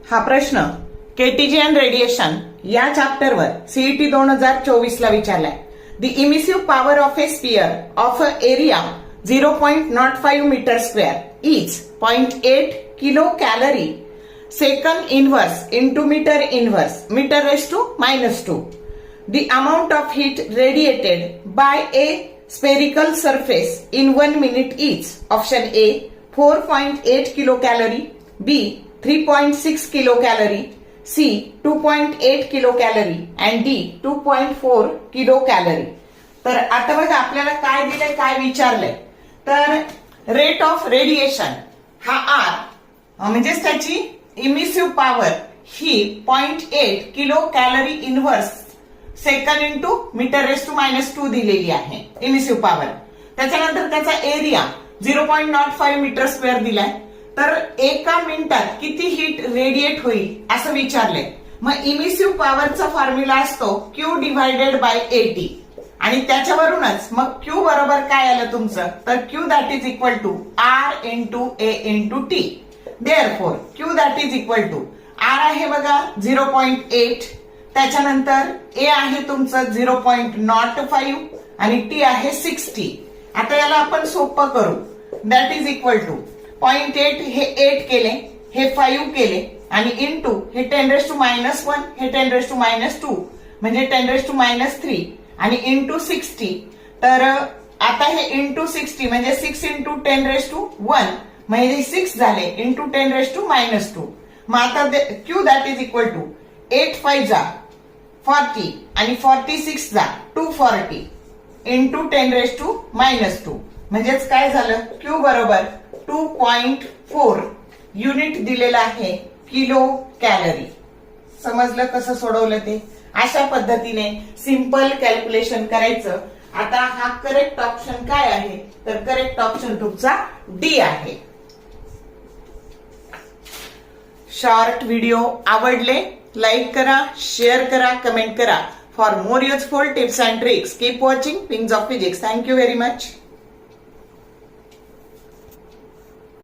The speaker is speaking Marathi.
हा प्रश्न केटीजीएन रेडिएशन या चॅप्टरवर सीईटी 2024 ला विचारलाय. The emissive power of a sphere of a area 0.05 metre square is 0.8 kilo calorie second inverse into metre inverse metre raise to -2. The amount of heat radiated by a spherical surface in 1 minute is option A 4.8 kilocalorie, B 3.6 kilocalorie, C 2.8 kilocalorie and D 2.4 kilocalorie. तर आता बघा आपल्याला काय दिलंय काय विचारलंय. तर रेट ऑफ रेडिएशन हा R म्हणजेच त्याची इमिसिव्ह पॉवर ही 0.8 kilo calorie inverse second into metre raise to -2 दिलेली आहे इमिसिव्ह पॉवर. त्याच्यानंतर त्याचा एरिया 0.05 मीटर स्क्वेअर दिलाय. तर एका मिनिटात किती हीट रेडिएट होईल असं विचारलंय. मग इमिसिव्ह पॉवरचा फॉर्म्युला असतो Q डिव्हायडेड बाय AT आणि त्याच्यावरूनच मग Q बरोबर काय आलं तुमचं तर Q that is equal to R into A into T. Therefore Q that is equal to R आहे बघा 0.8, त्याच्यानंतर A आहे तुमचं 0.05 आणि T आहे 60. आता याला आपण सोपं करू. दॅट इज इक्वल टू 0.8 हे 8 केले, हे 5 केले आणि इंटू हे 10⁻⁻1 हे 10⁻⁻2 म्हणजे 10⁻⁻3 आणि इंटू 60. तर आता हे इंटू 60 म्हणजे 6 इंटू 10⁻1 म्हणजे 6 झाले इंटू 10⁻⁻2. मग आता Q that is equal to 8 5 जा 40 आणि 46 जा 240 इंटू 10⁻⁻2 म्हणजेच काय झालं Q बरोबर 2.4 युनिट दिलेला आहे किलो कॅलरी. समजलं कसं सोडवलं ते. अशा पद्धतीने सिंपल कॅल्क्युलेशन करायचं. आता हा करेक्ट ऑप्शन काय आहे तर करेक्ट ऑप्शन तुमचा डी आहे. शॉर्ट व्हिडिओ आवडले लाईक करा, शेअर करा, कमेंट करा. For more useful tips and tricks keep watching wings of physics. Thank you very much.